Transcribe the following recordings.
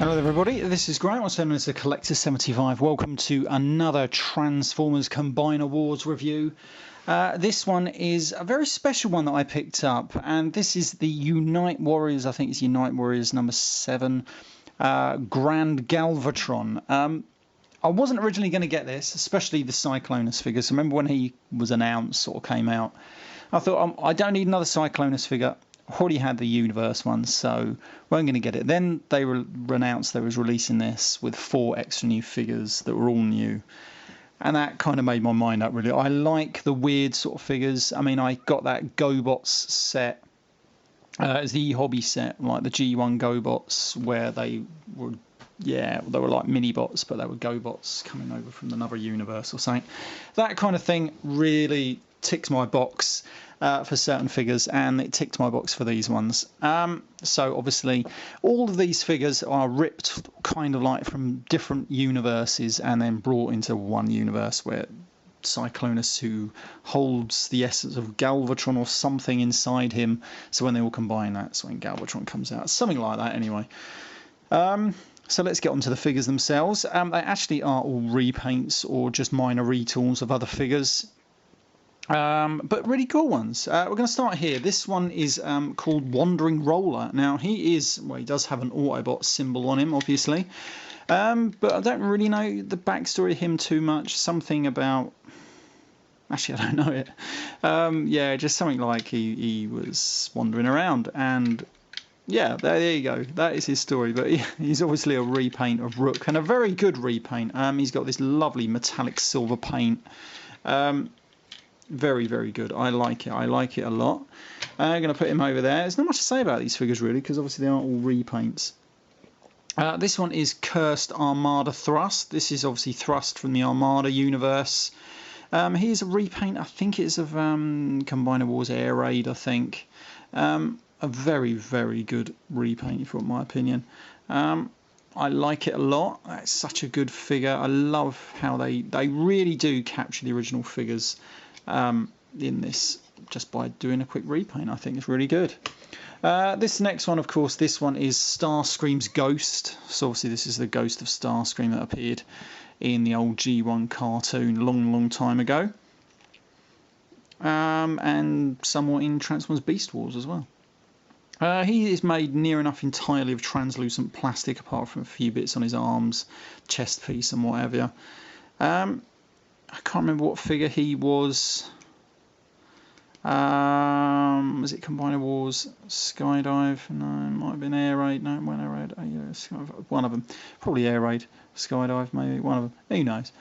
Hello everybody, this is Grant, also known as the Collector 75. Welcome to another Transformers Combiner Wars review. This one is a very special one that I picked up, and this is the Unite Warriors, I think it's Unite Warriors number 7, Grand Galvatron. I wasn't originally going to get this, especially the Cyclonus figures. Remember when he was announced, sort of came out, I thought, I don't need another Cyclonus figure. Already had the Universe one, so weren't going to get it. Then they announced they was releasing this with 4 extra new figures that were all new, and that kind of made my mind up really. I like the weird sort of figures. I mean, I got that GoBots set as the hobby set, like the G1 GoBots, where they were, yeah, they were like mini bots, but they were GoBots coming over from another universe or something. That kind of thing really ticks my box for certain figures, and it ticked my box for these ones. So obviously all of these figures are ripped kind of like from different universes and then brought into one universe where Cyclonus, who holds the essence of Galvatron or something inside him, so when they all combine, that's when Galvatron comes out, something like that anyway. So let's get on to the figures themselves. They actually are all repaints or just minor retools of other figures. But really cool ones. We're going to start here. This one is called Wandering Roller. Now he does have an Autobot symbol on him, obviously, but I don't really know the backstory of him too much. Something about, actually I don't know it. Yeah, just something like he was wandering around, and yeah, there you go. That is his story. But he's obviously a repaint of Rook, and a very good repaint. He's got this lovely metallic silver paint. Very, very good. I like it. I like it a lot. I'm going to put him over there. There's not much to say about these figures, really, because obviously they aren't all repaints. This one is Cursed Armada Thrust. This is obviously Thrust from the Armada universe. Here's a repaint, I think it's of Combiner Wars Air Raid, I think. A very, very good repaint, if you want my opinion. I like it a lot. It's such a good figure. I love how they really do capture the original figures in this just by doing a quick repaint. I think it's really good. This next one, of course, this one is Starscream's Ghost. So obviously this is the ghost of Starscream that appeared in the old G1 cartoon long time ago, and somewhat in Transformers Beast Wars as well. He is made near enough entirely of translucent plastic, apart from a few bits on his arms, chest piece and what have you. I can't remember what figure he was. Was it Combiner Wars Skydive? No, it might have been Air Raid. No, it wasn't Air Raid. Yeah, Skydive. One of them. Probably Air Raid. Skydive, maybe. One of them. Who knows?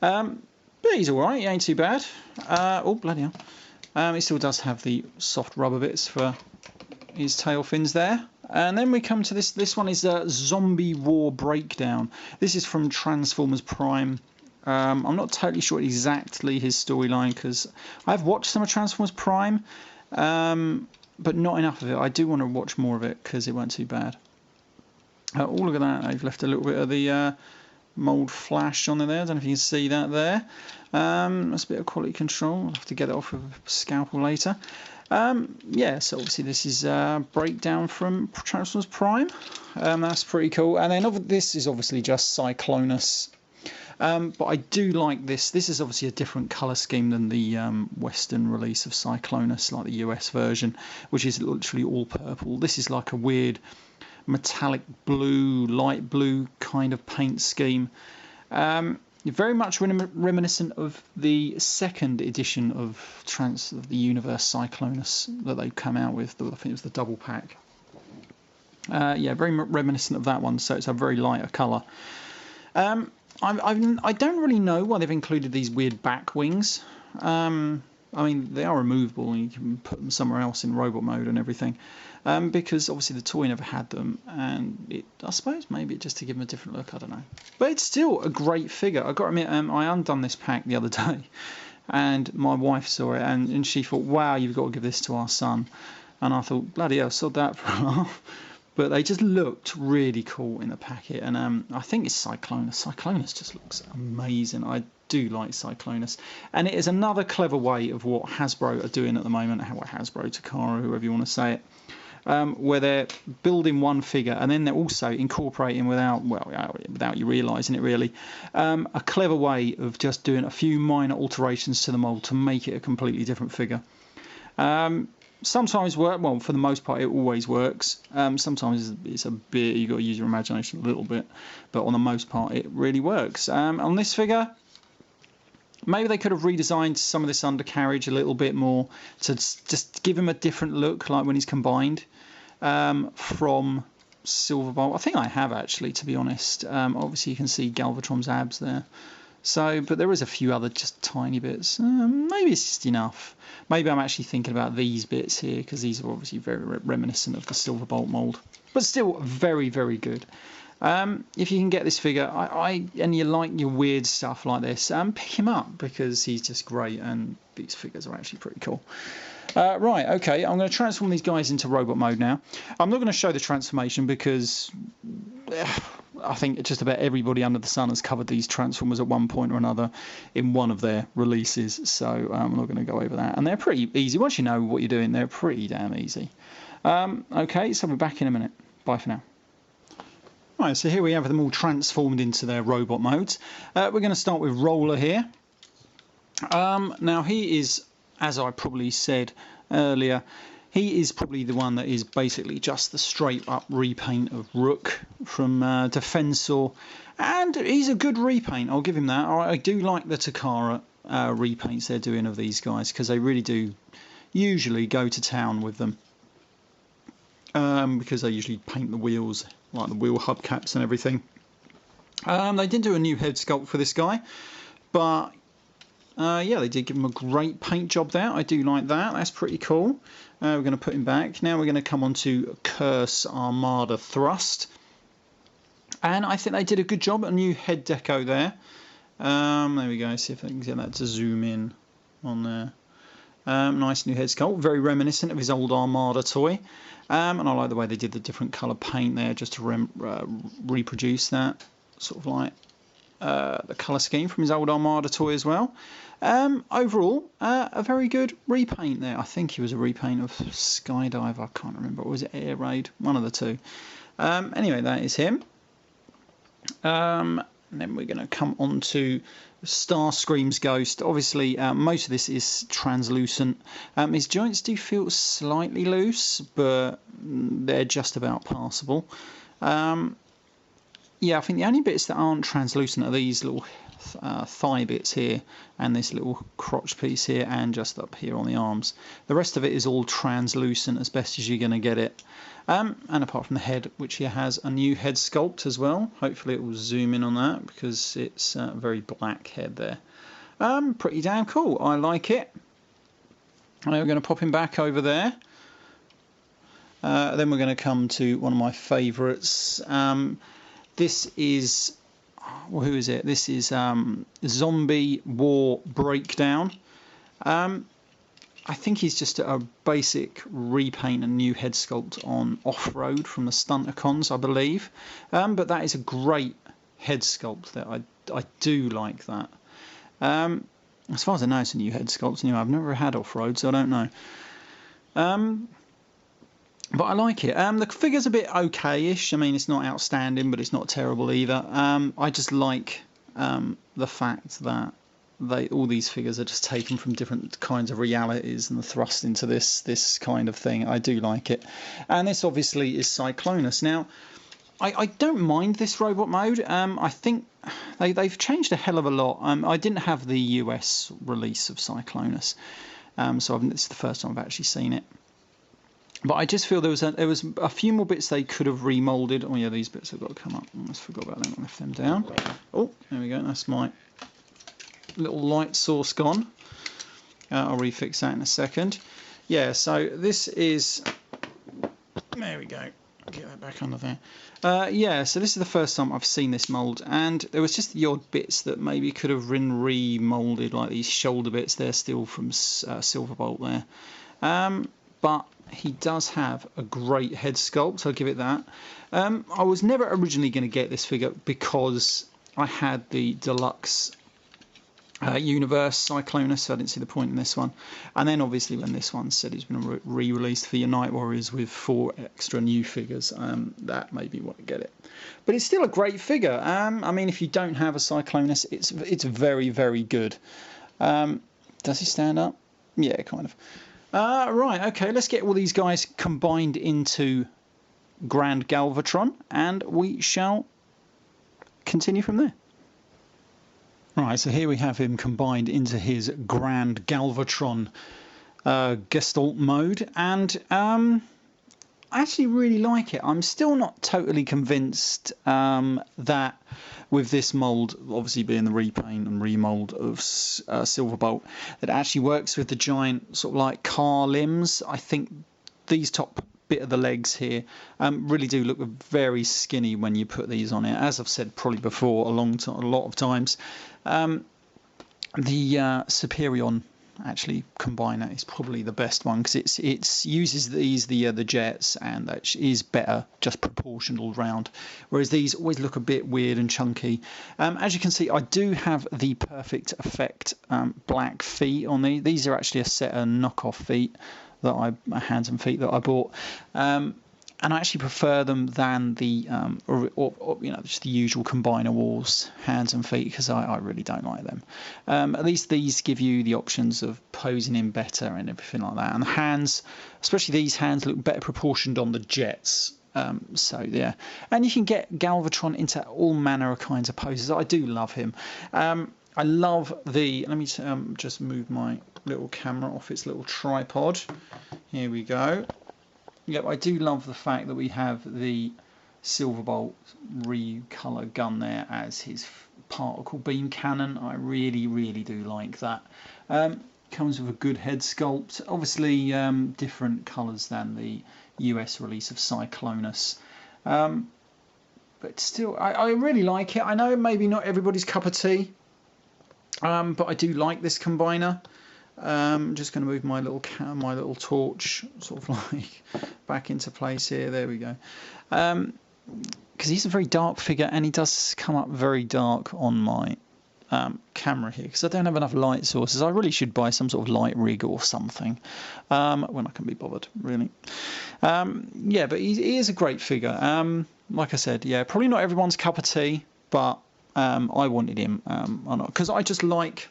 But he's alright. He ain't too bad. Oh, bloody hell. He still does have the soft rubber bits for his tail fins there. And then we come to this. This one is a Zombie War Breakdown. This is from Transformers Prime. I'm not totally sure exactly his storyline, because I've watched some of Transformers Prime, but not enough of it. I do want to watch more of it because it weren't too bad. Oh, look at that. They've left a little bit of the mould flash on there. I don't know if you can see that there. That's a bit of quality control. I'll have to get it off with a scalpel later. Yeah, so obviously this is a breakdown from Transformers Prime. That's pretty cool. And then this is obviously just Cyclonus. But I do like this. This is obviously a different colour scheme than the Western release of Cyclonus, like the US version, which is literally all purple. This is like a weird metallic blue, light blue kind of paint scheme. Very much reminiscent of the second edition of the Universe Cyclonus that they come out with. I think it was the double pack. Yeah, very reminiscent of that one. So it's a very lighter colour. I don't really know why they've included these weird back wings. I mean, they are removable and you can put them somewhere else in robot mode and everything. Because obviously the toy never had them, and I suppose maybe just to give them a different look, I don't know. But it's still a great figure. I've got to admit, I undone this pack the other day, and my wife saw it, and she thought, wow, you've got to give this to our son. And I thought, bloody hell, I sold that for a laugh. But they just looked really cool in the packet, and I think it's Cyclonus. Cyclonus just looks amazing. I do like Cyclonus, and it is another clever way of what Hasbro are doing at the moment. What Hasbro, Takara, whoever you want to say it, where they're building one figure and then they're also incorporating without you realising it really, a clever way of just doing a few minor alterations to the mould to make it a completely different figure. Sometimes well, for the most part it always works. Sometimes it's a bit, you've got to use your imagination a little bit, but on the most part it really works. On this figure, maybe they could have redesigned some of this undercarriage a little bit more to just give him a different look, like when he's combined from Silverbolt. I think I have actually, to be honest. Obviously you can see Galvatron's abs there. So, but there is a few other just tiny bits. Maybe it's just enough. Maybe I'm actually thinking about these bits here because these are obviously very reminiscent of the Silverbolt mould, but still very, very good. If you can get this figure, and you like your weird stuff like this, pick him up because he's just great, and these figures are actually pretty cool. Right, okay, I'm going to transform these guys into robot mode now. I'm not going to show the transformation because I think just about everybody under the sun has covered these transformers at one point or another in one of their releases, so I'm not going to go over that. And they're pretty easy. Once you know what you're doing, they're pretty damn easy. Okay, so we're back in a minute. Bye for now. Right, so here we have them all transformed into their robot modes. We're going to start with Roller here. Now he is, as I probably said earlier, he is probably the one that is basically just the straight up repaint of Rook from Defensor, and he's a good repaint, I'll give him that. I do like the Takara repaints they're doing of these guys because they really do usually go to town with them, because they usually paint the wheels, like the wheel hubcaps and everything. They did do a new head sculpt for this guy, but yeah, they did give him a great paint job there. I do like that. That's pretty cool. We're going to put him back. Now we're going to come on to Curse Armada Thrust. And I think they did a good job. A new head deco there. There we go. See if I can get that to zoom in on there. Nice new head sculpt. Very reminiscent of his old Armada toy. And I like the way they did the different colour paint there just to reproduce that. Sort of like the colour scheme from his old Armada toy as well. Overall, a very good repaint there. I think he was a repaint of Skydive. I can't remember. Or was it Air Raid? One of the two. Anyway, that is him. And then we're going to come on to Starscream's Ghost. Obviously, most of this is translucent. His joints do feel slightly loose, but they're just about passable. Yeah, I think the only bits that aren't translucent are these little thigh bits here and this little crotch piece here and just up here on the arms. The rest of it is all translucent as best as you're going to get it. And apart from the head, which here has a new head sculpt as well. Hopefully it will zoom in on that because it's a very black head there. Pretty damn cool. I like it. And we're going to pop him back over there. Then we're going to come to one of my favourites. This is, well, who is it? This is Zombie War Breakdown. I think he's just a basic repaint and new head sculpt on Off-Road from the Stunticons, I believe. But that is a great head sculpt there. I do like that. As far as I know, it's a new head sculpt. Anyway, I've never had Off-Road, so I don't know. But I like it. The figure's a bit okay-ish. I mean, it's not outstanding, but it's not terrible either. I just like the fact that all these figures are just taken from different kinds of realities and thrust into this kind of thing. I do like it. And this obviously is Cyclonus. Now, I don't mind this robot mode. I think they've changed a hell of a lot. I didn't have the US release of Cyclonus, so this is the first time I've actually seen it. But I just feel there was a few more bits they could have remoulded. Oh yeah, these bits have got to come up. I almost forgot about them. I left them down. Oh, there we go. That's my little light source gone. I'll refix that in a second. Yeah, so this is... There we go. Get that back under there. Yeah, so this is the first time I've seen this mould, and there was just the odd bits that maybe could have been remoulded, like these shoulder bits. They're still from Silverbolt there. But he does have a great head sculpt, I'll give it that. I was never originally going to get this figure because I had the deluxe Universe Cyclonus, so I didn't see the point in this one. And then obviously when this one said it's been re-released for your Night Warriors with 4 extra new figures, that made me want to get it. But it's still a great figure. I mean, if you don't have a Cyclonus, it's very, very good. Does he stand up? Yeah, kind of. Right, okay, let's get all these guys combined into Grand Galvatron, and we shall continue from there. Right, so here we have him combined into his Grand Galvatron Gestalt mode, and I actually really like it. I'm still not totally convinced that with this mould, obviously being the repaint and remould of Silverbolt, that it actually works with the giant sort of like car limbs. I think these top bit of the legs here really do look very skinny when you put these on it. As I've said probably before a lot of times, the Superion actually combiner is probably the best one, because it uses the jets, and that is better just proportioned all round, whereas these always look a bit weird and chunky. As you can see, I do have the Perfect Effect black feet on these are actually a set of knockoff feet that hands and feet that I bought, and I actually prefer them than the just the usual Combiner Wars hands and feet, because I really don't like them. At least these give you the options of posing in better and everything like that, and the hands, especially these hands, look better proportioned on the jets. So yeah, and you can get Galvatron into all manner of kinds of poses. I do love him. I love the, let me just move my little camera off its little tripod. Here we go. Yep, I do love the fact that we have the Silverbolt recolor gun there as his particle beam cannon. I really, really do like that. Comes with a good head sculpt. Obviously, different colors than the US release of Cyclonus. But still, I really like it. I know maybe not everybody's cup of tea, but I do like this combiner. I'm just going to move my little torch sort of like back into place here. There we go. Because he's a very dark figure, and he does come up very dark on my camera here, because I don't have enough light sources. I really should buy some sort of light rig or something when I can be bothered, really. Yeah, but he is a great figure. Like I said, yeah, probably not everyone's cup of tea, but I wanted him because I just like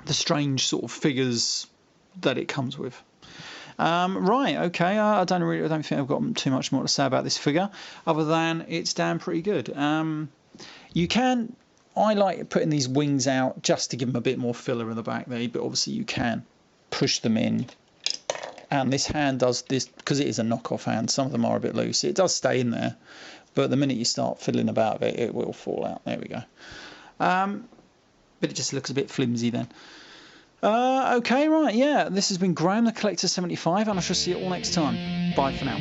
the strange sort of figures that it comes with. Right, okay, I don't think I've got too much more to say about this figure, other than it's damn pretty good. I like putting these wings out just to give them a bit more filler in the back there, but obviously you can push them in. And this hand does this, because it is a knockoff hand, some of them are a bit loose, it does stay in there, but the minute you start fiddling about with it, it will fall out. There we go. But it just looks a bit flimsy then. Okay, right, yeah, this has been Graham, the Collector 75, and I shall see you all next time. Bye for now.